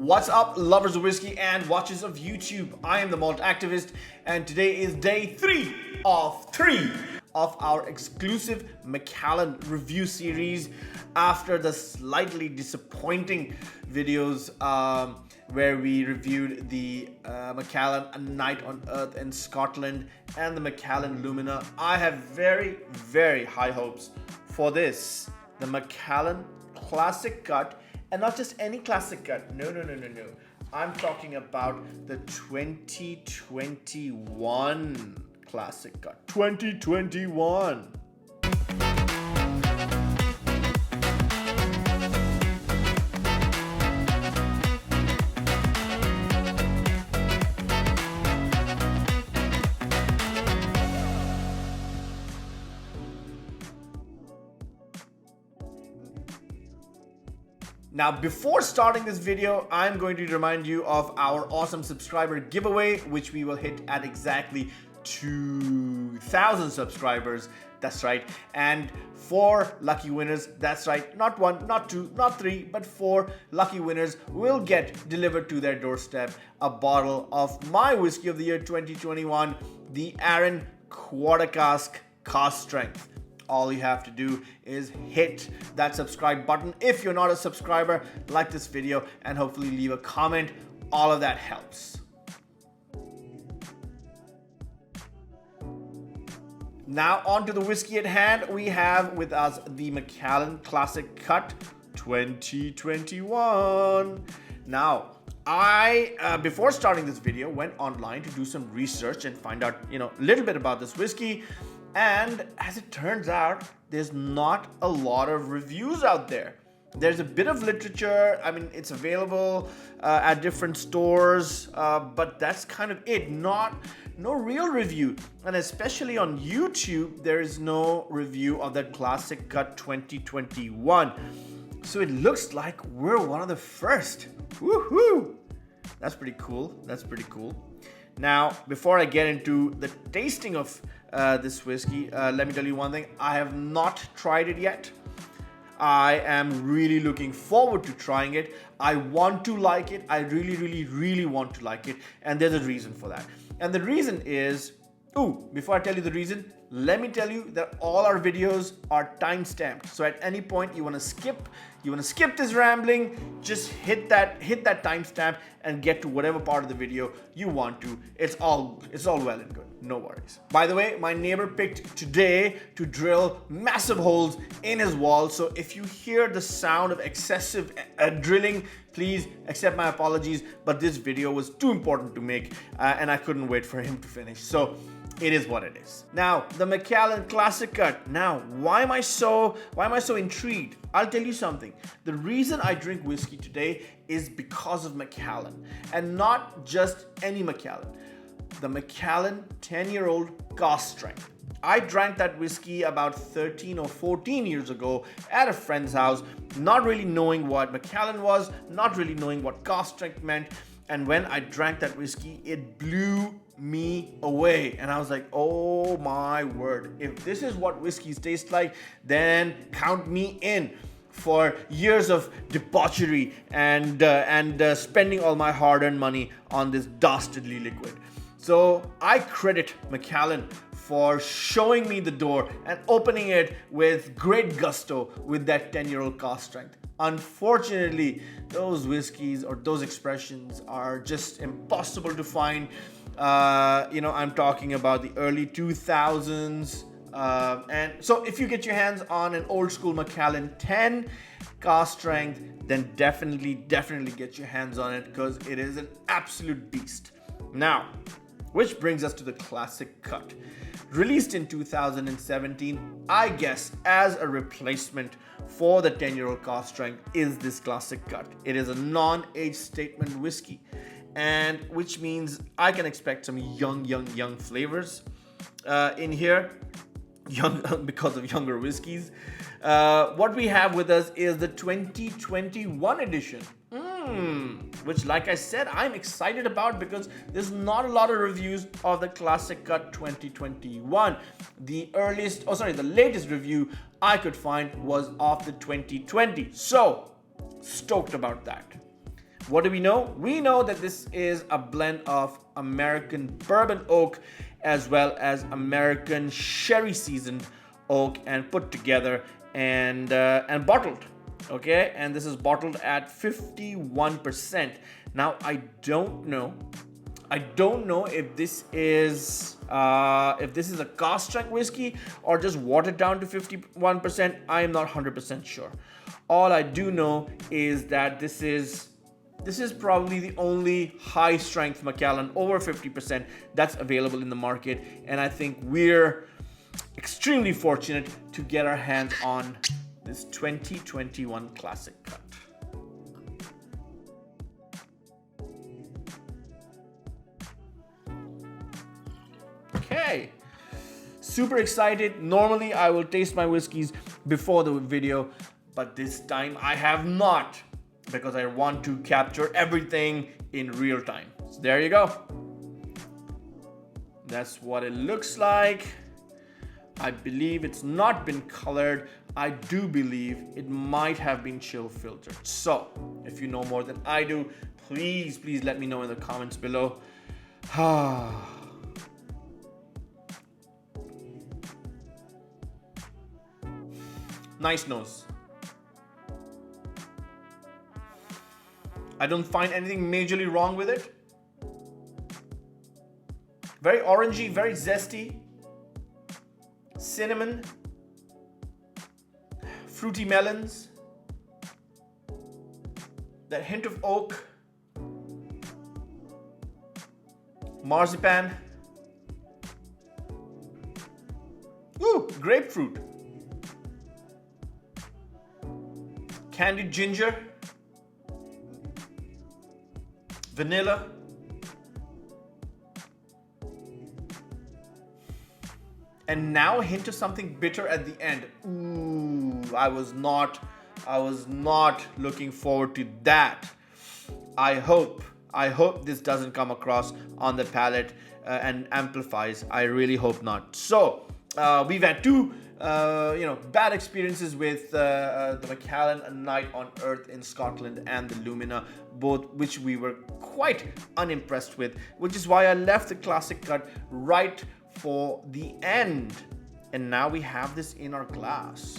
What's up, lovers of whiskey and watchers of YouTube? I am the Malt activist, and today is day 3 of 3 of our exclusive Macallan review series after the slightly disappointing videos where we reviewed the Macallan A Night on Earth in Scotland and the Macallan Lumina. I have very, very high hopes for this, the Macallan Classic Cut. And not just any classic cut. No. I'm talking about the 2021 classic cut. 2021. Now, before starting this video, I'm going to remind you of our awesome subscriber giveaway, which we will hit at exactly 2,000 subscribers. That's right. And 4 lucky winners, that's right, not 1, not 2, not 3, but 4 lucky winners will get delivered to their doorstep a bottle of my whiskey of the year 2021, the RANT Quarter Cask Cask Strength. All you have to do is hit that subscribe button. If you're not a subscriber, like this video and hopefully leave a comment. All of that helps. Now on to the whiskey at hand. We have with us the Macallan Classic Cut 2021. Now, I before starting this video went online to do some research and find out a little bit about this whiskey. And as it turns out, there's not a lot of reviews out there. There's a bit of literature. I mean, it's available at different stores, but that's kind of it. No real review. And especially on YouTube, there is no review of that Classic Cut 2021. So it looks like we're one of the first. Woohoo! That's pretty cool. Now, before I get into the tasting of this whiskey, let me tell you one thing. I have not tried it yet. I am really looking forward to trying it. I want to like it. I really want to like it. And there's a reason for that. And the reason is, before I tell you the reason, let me tell you that all our videos are time-stamped. So at any point you want to skip this rambling, just hit that timestamp and get to whatever part of the video you want to. It's all well and good. No worries. By the way, my neighbor picked today to drill massive holes in his wall. So if you hear the sound of excessive drilling, please accept my apologies. But this video was too important to make and I couldn't wait for him to finish. So it is what it is. Now, the Macallan Classic Cut. Now, why am I so intrigued? I'll tell you something. The reason I drink whiskey today is because of Macallan, and not just any Macallan. The Macallan 10-year-old cask strength. I drank that whiskey about 13 or 14 years ago at a friend's house, not really knowing what Macallan was, not really knowing what cask strength meant. And when I drank that whiskey, it blew me away. And I was like, oh my word. If this is what whiskeys taste like, then count me in for years of debauchery and spending all my hard-earned money on this dastardly liquid. So I credit Macallan for showing me the door and opening it with great gusto with that 10-year-old cask strength. Unfortunately, those whiskeys or those expressions are just impossible to find. I'm talking about the early 2000s. And so if you get your hands on an old school Macallan 10 cask strength, then definitely get your hands on it because it is an absolute beast. Now, which brings us to the Classic Cut. Released in 2017, I guess as a replacement for the 10-year-old cask strength is this Classic Cut. It is a non-age statement whiskey, and which means I can expect some young flavors in here, because of younger whiskeys. What we have with us is the 2021 edition. Which, like I said, I'm excited about because there's not a lot of reviews of the Classic Cut 2021. The latest review I could find was of the 2020. So, stoked about that. What do we know? We know that this is a blend of American bourbon oak as well as American sherry seasoned oak and put together and bottled. Okay, and this is bottled at 51%. Now I don't know if this is a cask strength whiskey or just watered down to 51%. I am not 100% sure. All I do know is that this is probably the only high strength Macallan over 50% that's available in the market, and I think we're extremely fortunate to get our hands on this 2021 Classic Cut. Okay, super excited. Normally I will taste my whiskeys before the video, but this time I have not, because I want to capture everything in real time. So there you go. That's what it looks like. I believe it's not been colored. I do believe it might have been chill filtered. So if you know more than I do, please let me know in the comments below. Nice nose. I don't find anything majorly wrong with it. Very orangey, very zesty. Cinnamon. Fruity melons. That hint of oak. Marzipan. Ooh, grapefruit. Candied ginger. Vanilla. And now a hint of something bitter at the end. Ooh, I was not looking forward to that. I hope this doesn't come across on the palate and amplifies. I really hope not. So we've had two bad experiences with the Macallan A Night on Earth in Scotland and the Lumina, both which we were quite unimpressed with, which is why I left the Classic Cut right for the end. And now we have this in our glass.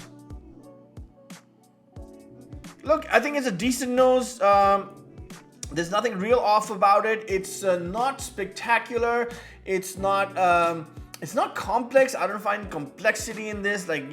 Look, I think it's a decent nose. There's nothing real off about it. It's not spectacular. It's not complex. I don't find complexity in this, like,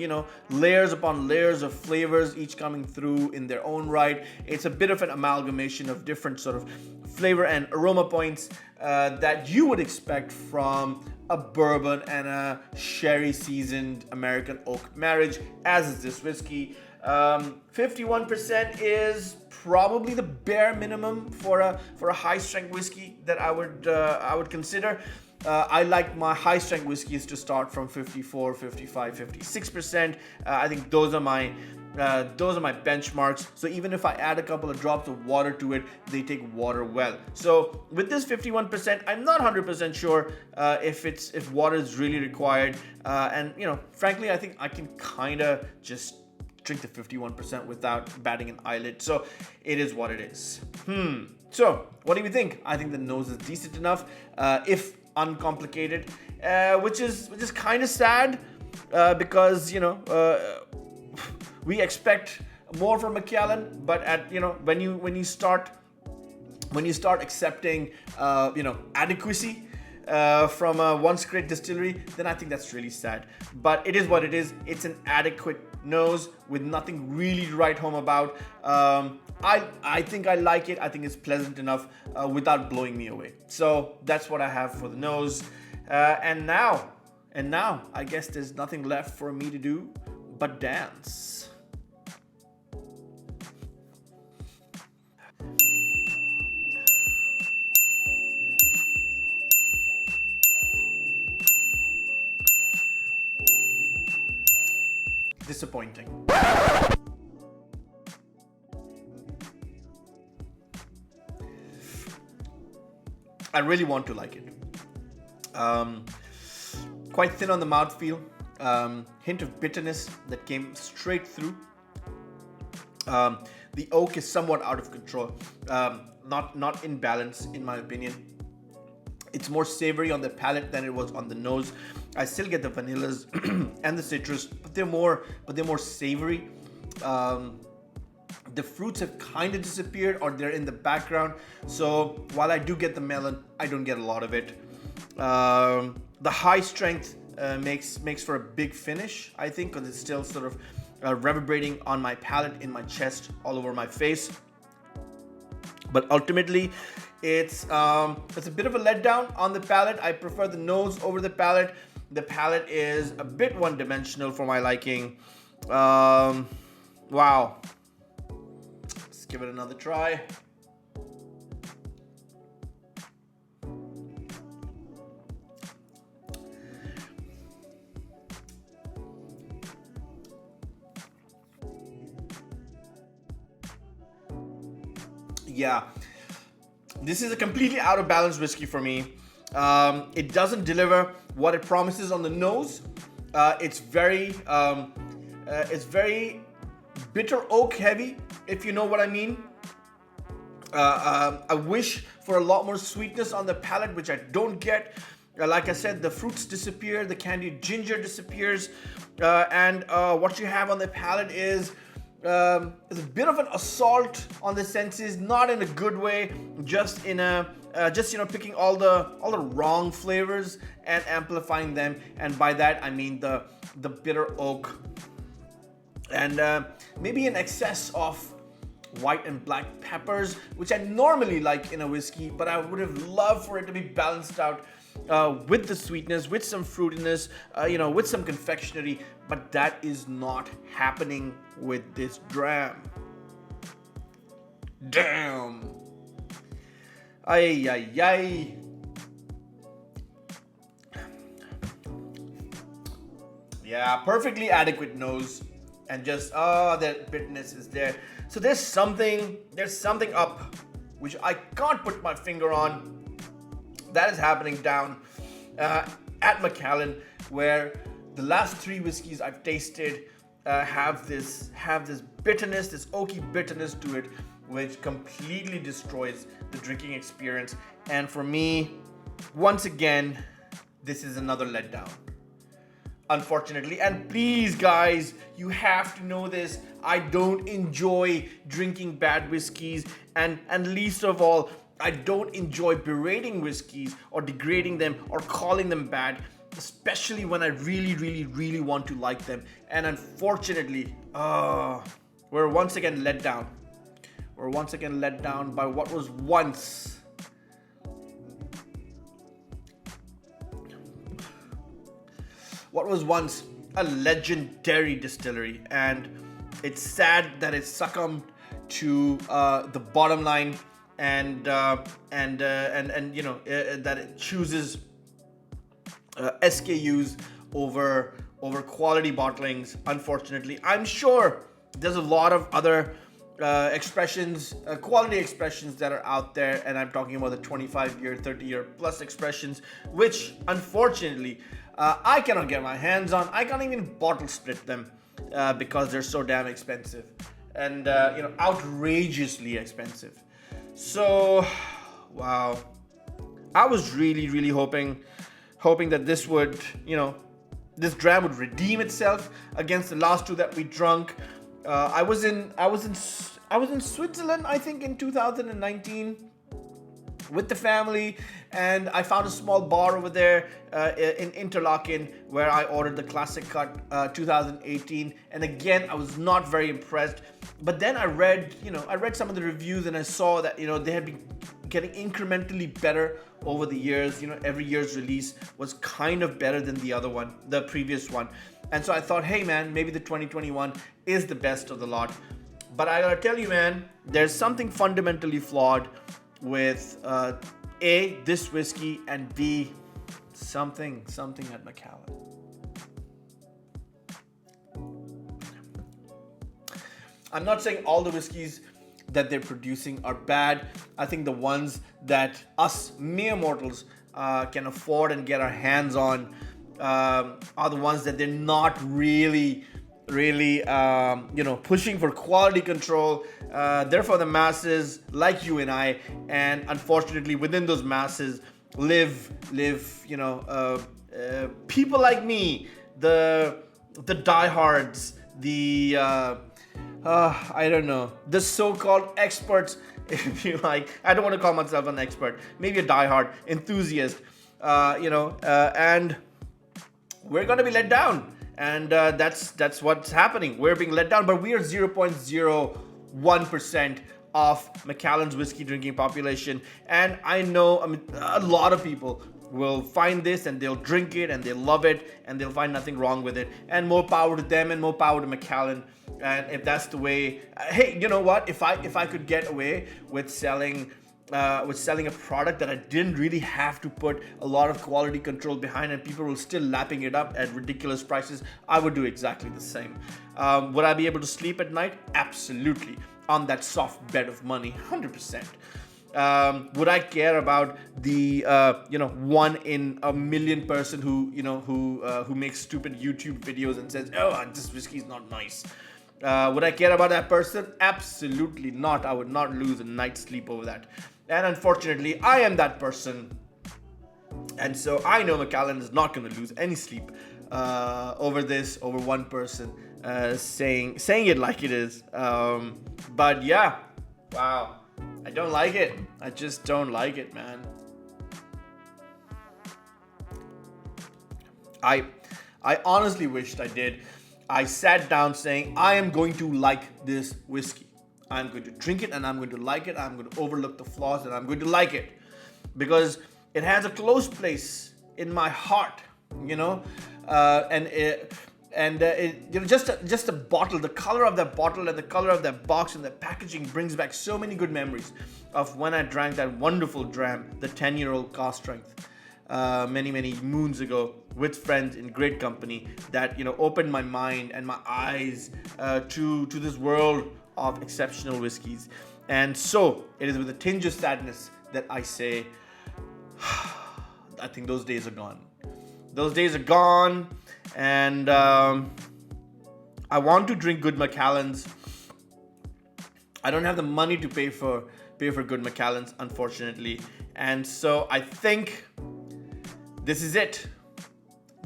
layers upon layers of flavors, each coming through in their own right. It's a bit of an amalgamation of different sort of flavor and aroma points that you would expect from a bourbon and a sherry seasoned American oak marriage, as is this whiskey. 51% is probably the bare minimum for a high strength whiskey that I would consider. I like my high strength whiskeys to start from 54, 55, 56%. I think those are my benchmarks. So even if I add a couple of drops of water to it, they take water well. So with this 51%, I'm not 100% sure if water is really required. And frankly, I think I can kind of just drink the 51% without batting an eyelid. So it is what it is. So what do you think? I think the nose is decent enough, if uncomplicated, which is kind of sad, because we expect more from Macallan, but when you start accepting adequacy from a once great distillery, then I think that's really sad. But it is what it is. It's an adequate nose with nothing really to write home about. I think I like it. I think it's pleasant enough without blowing me away. So that's what I have for the nose. And now I guess there's nothing left for me to do but dance. Disappointing. I really want to like it. Quite thin on the mouthfeel. Hint of bitterness that came straight through. The oak is somewhat out of control. not in balance in my opinion. It's more savory on the palate than it was on the nose. I still get the vanillas and the citrus, but they're more savory. The fruits have kind of disappeared, or they're in the background. So while I do get the melon, I don't get a lot of it. The high strength makes for a big finish, I think, because it's still sort of reverberating on my palate, in my chest, all over my face. But ultimately, it's a bit of a letdown on the palate. I prefer the nose over the palate. The palate is a bit one-dimensional for my liking. Wow. Let's give it another try. Yeah, this is a completely out of balance whiskey for me. It doesn't deliver what it promises on the nose. It's very bitter oak heavy, if you know what I mean. I wish for a lot more sweetness on the palate, which I don't get. Like I said, the fruits disappear, the candied ginger disappears, and what you have on the palate is a bit of an assault on the senses, not in a good way, just picking all the wrong flavors and amplifying them. And by that I mean the bitter oak and maybe an excess of white and black peppers, which I normally like in a whiskey, but I would have loved for it to be balanced out with the sweetness, with some fruitiness, with some confectionery, but that is not happening with this dram. Damn. Ay, ay, ay. Yeah, perfectly adequate nose, and just that bitterness is there. So there's something up which I can't put my finger on. That is happening down at Macallan, where the last three whiskeys I've tasted have this bitterness, this oaky bitterness to it, which completely destroys the drinking experience. And for me, once again, this is another letdown, unfortunately. And please, guys, you have to know this. I don't enjoy drinking bad whiskeys, and least of all, I don't enjoy berating whiskeys or degrading them or calling them bad, especially when I really, really, really want to like them. And unfortunately, we're once again let down. We're once again let down by what was once a legendary distillery, and it's sad that it succumbed to the bottom line, and that it chooses SKUs over quality bottlings. Unfortunately, I'm sure there's a lot of other expressions, quality expressions that are out there, and I'm talking about the 25-year, 30-year plus expressions, which unfortunately I cannot get my hands on. I can't even bottle split them because they're so damn expensive, and outrageously expensive. So, wow, I was really, really hoping that this would, this dram would redeem itself against the last two that we drunk. I was in Switzerland, I think, in 2019 with the family, and I found a small bar over there in Interlaken where I ordered the Classic Cut 2018, and again I was not very impressed. But then I read some of the reviews, and I saw that they had been getting incrementally better over the years. Every year's release was kind of better than the previous one. And so I thought, hey man, maybe the 2021 is the best of the lot. But I gotta tell you, man, there's something fundamentally flawed with A, this whiskey, and B, something at Macallan. I'm not saying all the whiskeys that they're producing are bad. I think the ones that us mere mortals can afford and get our hands on are the ones that they're not really really pushing for quality control. They're for the masses like you and I, and unfortunately within those masses live people like me, the diehards, the I don't know, the so-called experts, if you like. I don't want to call myself an expert, maybe a diehard enthusiast, and we're going to be let down. And that's what's happening. We're being let down, but we are 0.01% of Macallan's whiskey drinking population. And I know, a lot of people will find this and they'll drink it and they'll love it and they'll find nothing wrong with it. And more power to them and more power to Macallan. And if that's the way, hey, you know what? If I could get away with selling a product that I didn't really have to put a lot of quality control behind and people were still lapping it up at ridiculous prices, I would do exactly the same. Would I be able to sleep at night? Absolutely. On that soft bed of money, 100%. Would I care about the 1 in a million person who makes stupid YouTube videos and says, "Oh, this whiskey is not nice"? Would I care about that person? Absolutely not. I would not lose a night's sleep over that. And unfortunately, I am that person. And so I know Macallan is not going to lose any sleep over one person saying it like it is. But yeah, wow. I don't like it. I just don't like it, man. I honestly wished I did. I sat down saying, I am going to like this whiskey. I'm going to drink it and I'm going to like it. I'm going to overlook the flaws and I'm going to like it. Because it has a close place in my heart, just a bottle, the color of that bottle and the color of that box and the packaging brings back so many good memories of when I drank that wonderful dram, the 10-year-old cask strength, many moons ago with friends in great company that opened my mind and my eyes to this world of exceptional whiskeys. And so it is with a tinge of sadness that I say, I think those days are gone. Those days are gone, and I want to drink good Macallans. I don't have the money to pay for good Macallans, unfortunately, and so I think this is it.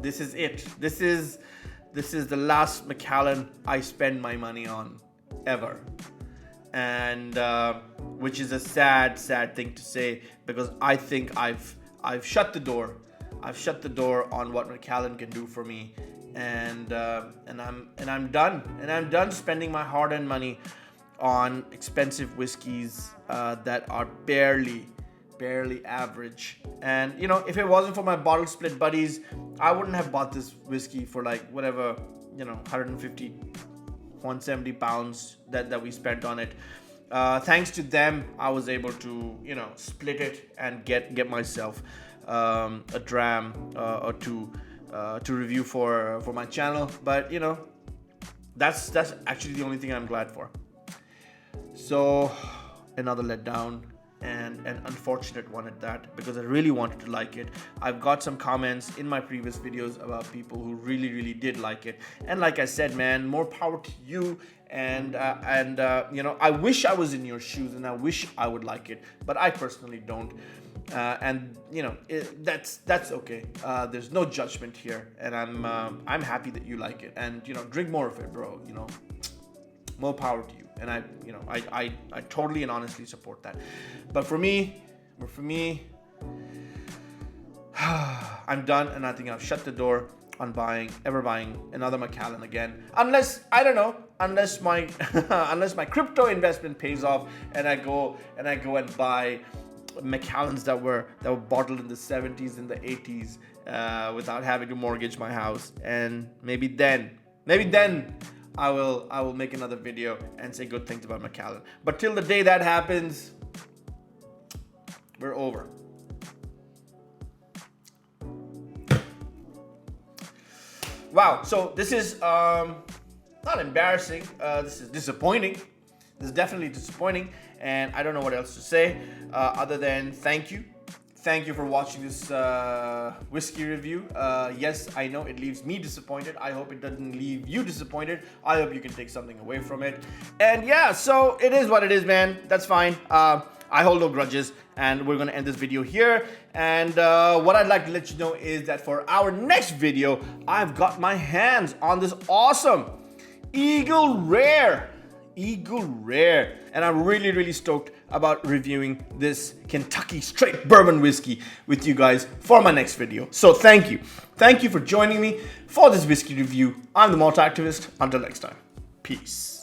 This is it. This is the last Macallan I spend my money on ever, and which is a sad thing to say, because I think I've shut the door. I've shut the door on what Macallan can do for me, and I'm done. And I'm done spending my hard-earned money on expensive whiskeys that are barely average. And if it wasn't for my bottle split buddies, I wouldn't have bought this whiskey for like whatever 150, 170 pounds that we spent on it. Thanks to them, I was able to split it and get myself a dram or two to review for my channel. But that's actually the only thing I'm glad for. So another letdown, and an unfortunate one at that, because I really wanted to like it. I've got some comments in my previous videos about people who really did like it, and like I said, man, more power to you. And I wish I was in your shoes and I wish I would like it, but I personally don't. And that's okay. There's no judgment here, and I'm happy that you like it, and drink more of it, bro. More power to you. And I totally and honestly support that. But for me, I'm done, and I think I've shut the door on ever buying another Macallan again, unless my unless my crypto investment pays off and I go and buy Macallans that were bottled in the 70s and the 80s without having to mortgage my house. And maybe then I will make another video and say good things about Macallan. But till the day that happens, we're over. Wow, so this is not embarrassing. This is disappointing. This is definitely disappointing, and I don't know what else to say other than thank you Thank you for watching this whiskey review. Yes, I know it leaves me disappointed. I hope it doesn't leave you disappointed. I hope you can take something away from it. And yeah, so it is what it is, man. That's fine. I hold no grudges, and we're gonna end this video here. And what I'd like to let you know is that for our next video, I've got my hands on this awesome Eagle Rare. And I'm really stoked about reviewing this Kentucky straight bourbon whiskey with you guys for my next video. So thank you for joining me for this whiskey review. I'm the Malt Activist. Until next time, peace.